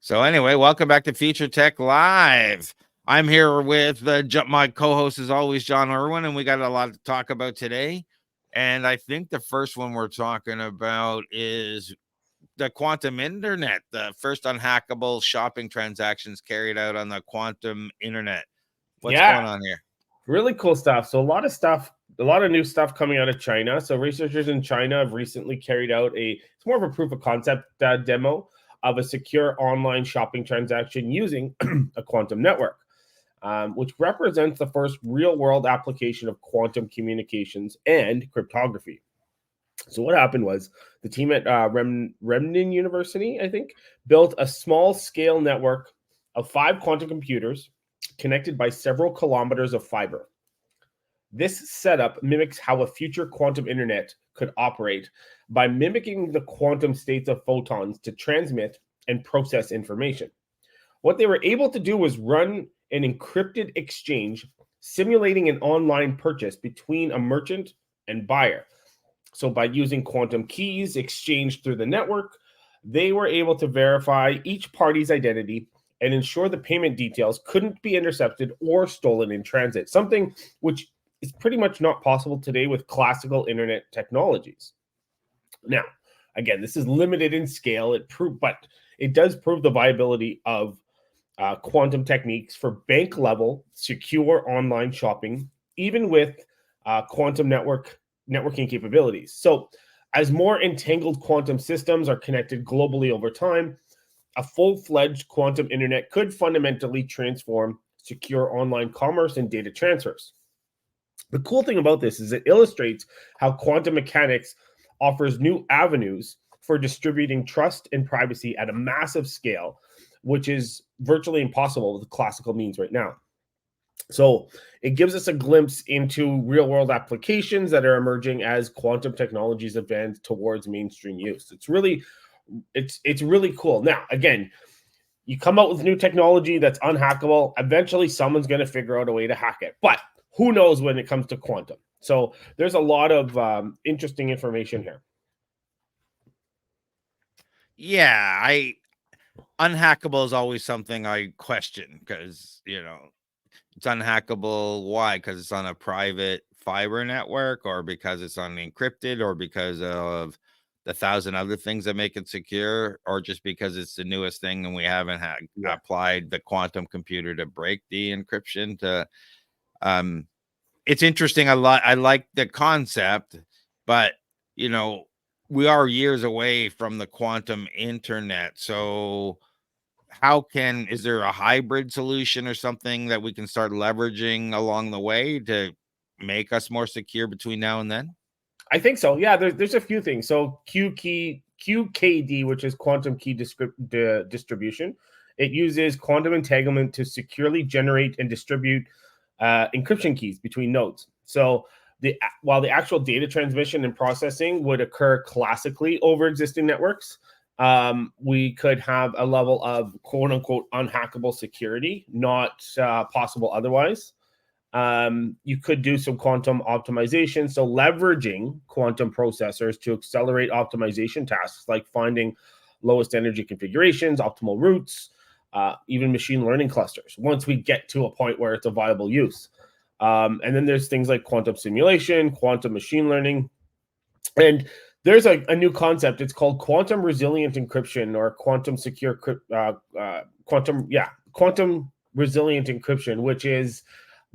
So anyway, welcome back to FutureTech Live. I'm here with my co-host, as always, John Irwin, and we got a lot to talk about today. And I think the first one we're talking about is the quantum internet, the first unhackable shopping transactions carried out on the quantum internet. What's going on here? Really cool stuff. So a lot of new stuff coming out of China. So researchers in China have recently carried out it's more of a proof of concept demo of a secure online shopping transaction using a quantum network, which represents the first real-world application of quantum communications and cryptography. So what happened was the team at Renmin University, I think, built a small-scale network of 5 quantum computers connected by several kilometers of fiber. This setup mimics how a future quantum internet could operate by mimicking the quantum states of photons to transmit and process information. What they were able to do was run an encrypted exchange, simulating an online purchase between a merchant and buyer. So by using quantum keys exchanged through the network, they were able to verify each party's identity and ensure the payment details couldn't be intercepted or stolen in transit, something which is pretty much not possible today with classical internet technologies. Now, again, this is limited in scale, but it does prove the viability of quantum techniques for bank-level, secure online shopping, even with quantum networking capabilities. So as more entangled quantum systems are connected globally over time, a full-fledged quantum internet could fundamentally transform secure online commerce and data transfers. The cool thing about this is it illustrates how quantum mechanics offers new avenues for distributing trust and privacy at a massive scale, which is virtually impossible with classical means right now. So it gives us a glimpse into real-world applications that are emerging as quantum technologies advance towards mainstream use. It's really cool. Now, again, you come out with new technology that's unhackable. Eventually, someone's going to figure out a way to hack it. But who knows when it comes to quantum? So there's a lot of interesting information here. Yeah, unhackable is always something I question because, it's unhackable. Why? Because it's on a private fiber network, or because it's unencrypted, or because of the 1,000 other things that make it secure, or just because it's the newest thing and we haven't applied the quantum computer to break the encryption to it's interesting. I like the concept, but we are years away from the quantum internet. So is there a hybrid solution or something that we can start leveraging along the way to make us more secure between now and then? I think so. Yeah, there's a few things. So QKD, which is quantum key distribution, it uses quantum entanglement to securely generate and distribute encryption keys between nodes. So while the actual data transmission and processing would occur classically over existing networks, we could have a level of quote unquote unhackable security, not possible otherwise. You could do some quantum optimization, so leveraging quantum processors to accelerate optimization tasks like finding lowest energy configurations, optimal routes, even machine learning clusters, once we get to a point where it's a viable use. And then there's things like quantum simulation, quantum machine learning, and there's a new concept. It's called quantum resilient encryption, or quantum secure quantum resilient encryption, which is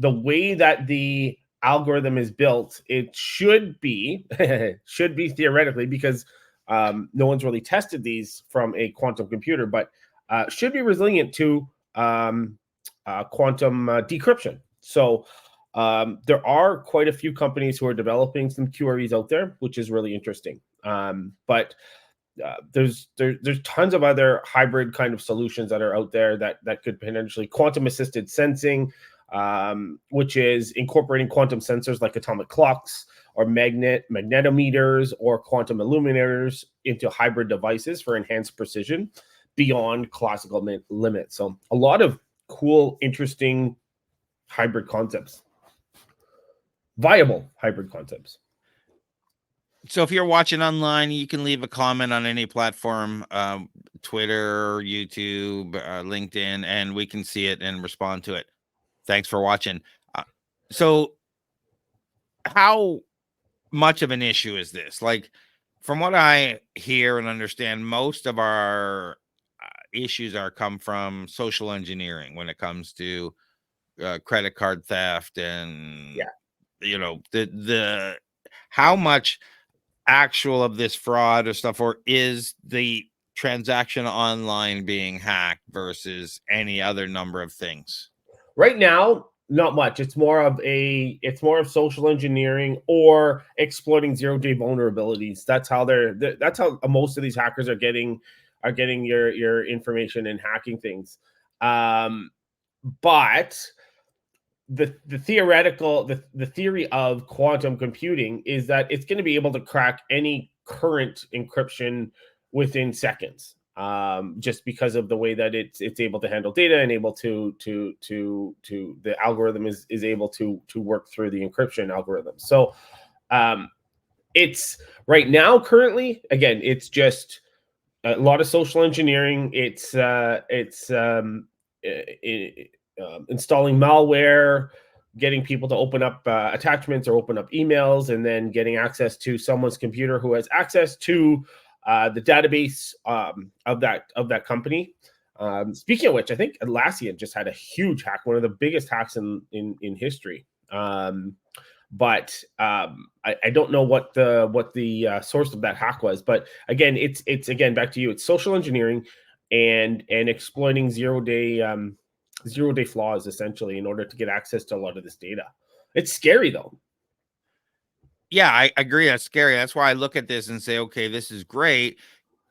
the way that the algorithm is built. It should be theoretically, because no one's really tested these from a quantum computer, but should be resilient to quantum decryption. So there are quite a few companies who are developing some QREs out there, which is really interesting. But there's tons of other hybrid kind of solutions that are out there that could potentially quantum assisted sensing, which is incorporating quantum sensors like atomic clocks or magnetometers or quantum illuminators into hybrid devices for enhanced precision beyond classical limits. So a lot of cool, interesting hybrid concepts, viable hybrid concepts. So if you're watching online, you can leave a comment on any platform, Twitter, YouTube, LinkedIn, and we can see it and respond to it. Thanks for watching. So how much of an issue is this? Like, from what I hear and understand, most of our issues are come from social engineering when it comes to credit card theft and Yeah. the how much actual of this fraud or stuff, or is the transaction online being hacked versus any other number of things? Right now, not much. It's more of social engineering or exploiting zero-day vulnerabilities. That's how most of these hackers are getting your information and hacking things. But the theory of quantum computing is that it's going to be able to crack any current encryption within seconds, just because of the way that it's able to handle data and able to the algorithm is able to work through the encryption algorithm. So it's right now currently, again, it's just a lot of social engineering. Installing malware, getting people to open up attachments or open up emails, and then getting access to someone's computer who has access to the database of that company. Speaking of which, I think Atlassian just had a huge hack, one of the biggest hacks in history. But I don't know what the source of that hack was. But again, it's again back to you. It's social engineering and exploiting zero day flaws essentially in order to get access to a lot of this data. It's scary though. Yeah, I agree. That's scary. That's why I look at this and say, okay, this is great.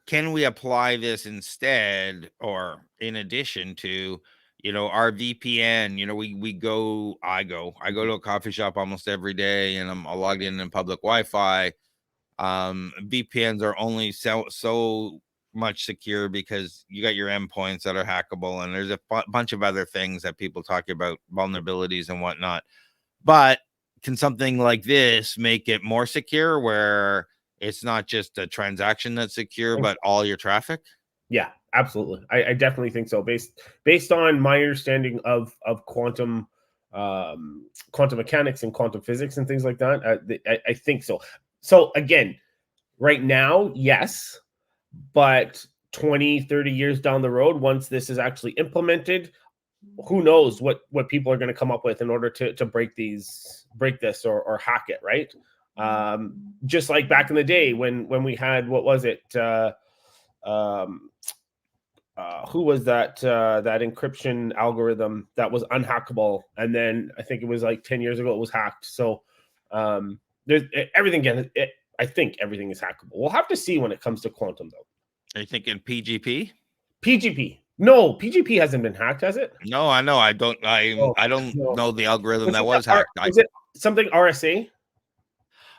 Can we apply this instead or in addition to, our VPN? I go to a coffee shop almost every day, and I'm logged in public Wi-Fi. VPNs are only so much secure because you got your endpoints that are hackable, and there's a bunch of other things that people talk about, vulnerabilities and whatnot. But can something like this make it more secure, where it's not just a transaction that's secure, but all your traffic? Yeah, absolutely. I definitely think so. Based on my understanding of quantum mechanics and quantum physics and things like that, I think so. So again, right now, yes, but 20, 30 years down the road, once this is actually implemented, who knows what people are going to come up with in order to break this or hack it, right? Just like back in the day when we had, what was it? Um, who was that encryption algorithm that was unhackable, and then I think it was like 10 years ago it was hacked. So there's everything. I think everything is hackable. We'll have to see when it comes to quantum, though. Are you thinking PGP? PGP? No, PGP hasn't been hacked, has it? No, I know. I don't. Oh, I don't no. know the algorithm Was that it was hacked. was it something RSA?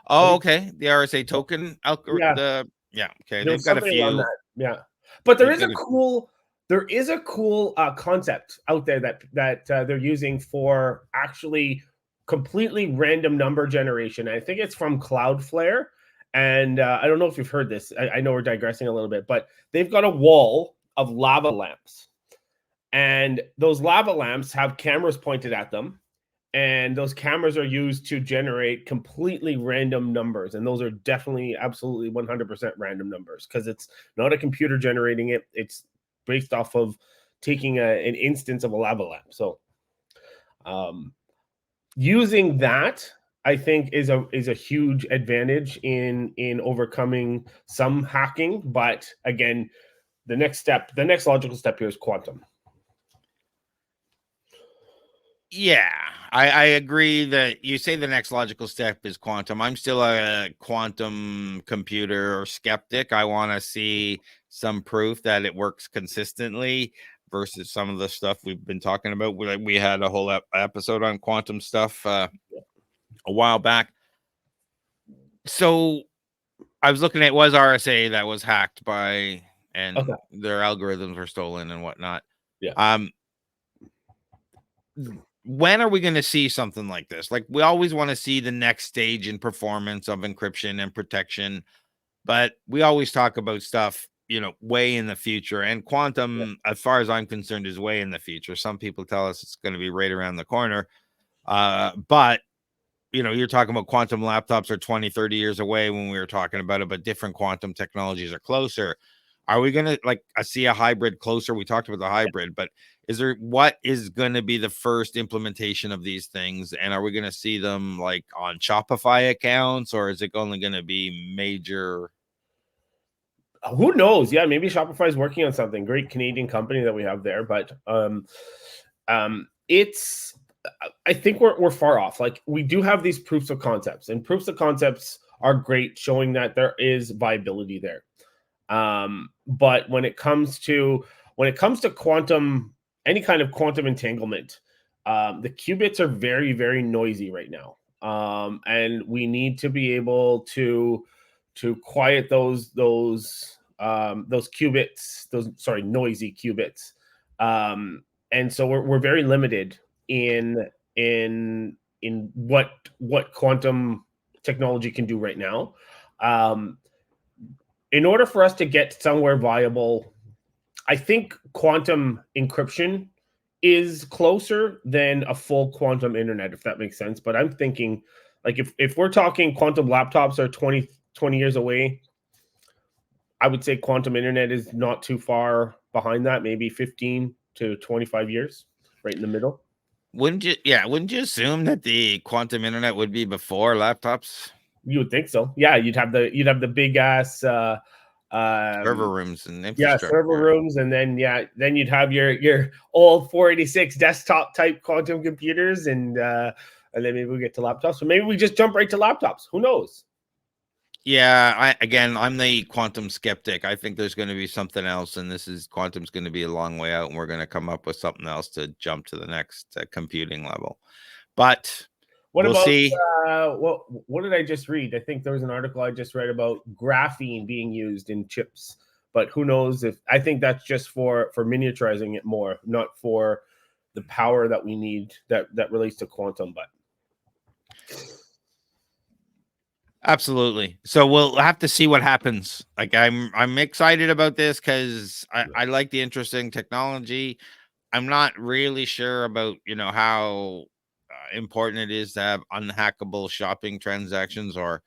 Oh, okay. The RSA token Yeah, algorithm. Yeah. Okay. there They've was got a something around few. that. Yeah, but They've got a. there is a cool concept out there that they're using for actually completely random number generation. I think it's from Cloudflare, and I don't know if you've heard this. I know we're digressing a little bit, but they've got a wall of lava lamps, and those lava lamps have cameras pointed at them, and those cameras are used to generate completely random numbers, and those are definitely absolutely 100% random numbers because it's not a computer generating it. It's based off of taking an instance of a lava lamp. So um, using that, I think, is a huge advantage in overcoming some hacking. But again, the next logical step here is quantum. Yeah, I agree that you say the next logical step is quantum. I'm still a quantum computer skeptic. I want to see some proof that it works consistently versus some of the stuff we've been talking about. We had a whole episode on quantum stuff a while back. So I was looking at, it was RSA that was hacked by, and Okay. their algorithms were stolen and whatnot. Yeah. Um, when are we going to see something like this? Like, we always want to see the next stage in performance of encryption and protection, but we always talk about stuff, way in the future. And quantum, as far as I'm concerned, is way in the future. Some people tell us it's going to be right around the corner. But you're talking about quantum laptops are 20, 30 years away when we were talking about it, but different quantum technologies are closer. Are we going to see a hybrid closer? We talked about the hybrid, but what is going to be the first implementation of these things? And are we going to see them like on Shopify accounts, or is it only going to be major? Who knows? Yeah, maybe Shopify is working on something. Great Canadian company that we have there, but it's. I think we're far off. Like, we do have these proofs of concepts, and proofs of concepts are great, showing that there is viability there. But when it comes to quantum, any kind of quantum entanglement, the qubits are very, very noisy right now, and we need to be able to quiet those qubits, noisy qubits. And so we're very limited in what quantum technology can do right now. In order for us to get somewhere viable, I think quantum encryption is closer than a full quantum internet, if that makes sense. But I'm thinking, like, if we're talking quantum laptops are 20 years away, I would say quantum internet is not too far behind that, maybe 15 to 25 years, right in the middle. Wouldn't you assume that the quantum internet would be before laptops? You would think so. Yeah, you'd have the big ass server rooms and infrastructure. server rooms, and then you'd have your old 486 desktop type quantum computers, and then maybe we get to laptops. So maybe we just jump right to laptops. Who knows? Yeah, I'm the quantum skeptic. I think there's going to be something else, and quantum's going to be a long way out, and we're going to come up with something else to jump to the next computing level. But we'll see. What did I just read? I think there was an article I just read about graphene being used in chips, but who knows I think that's just for miniaturizing it more, not for the power that we need that relates to quantum. But absolutely. So we'll have to see what happens. Like, I'm excited about this because I like the interesting technology. I'm not really sure about, how important it is to have unhackable shopping transactions, or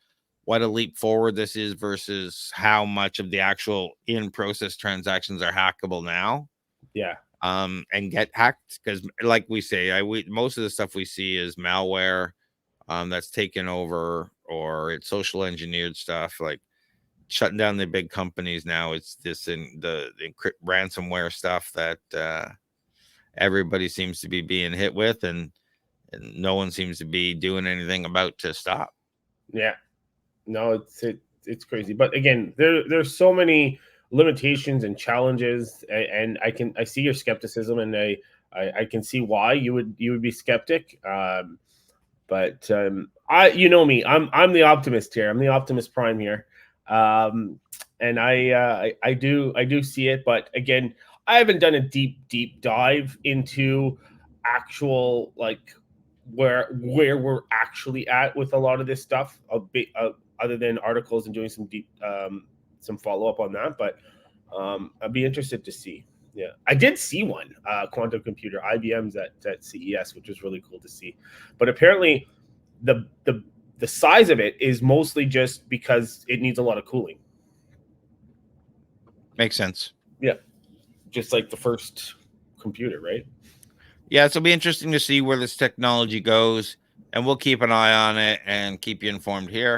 what a leap forward this is versus how much of the actual in-process transactions are hackable now. Yeah. And get hacked, because like we say, most of the stuff we see is malware that's taken over, or it's social engineered stuff, like shutting down the big companies now. It's this in the ransomware stuff that everybody seems to be being hit with, and no one seems to be doing anything about to stop. Yeah, no, it's crazy. But again, there's so many limitations and challenges, and I see your skepticism, and I can see why you would be skeptic. But you know me, I'm the optimist here. I'm the optimist prime here, and I do see it. But again, I haven't done a deep dive into actual, like, where we're actually at with a lot of this stuff, other than articles and doing some deep some follow up on that. But I'd be interested to see. Yeah, I did see one quantum computer, IBM's at CES, which was really cool to see. But apparently, the size of it is mostly just because it needs a lot of cooling. Makes sense. Yeah, just like the first computer, right? Yeah, it'll be interesting to see where this technology goes, and we'll keep an eye on it and keep you informed here.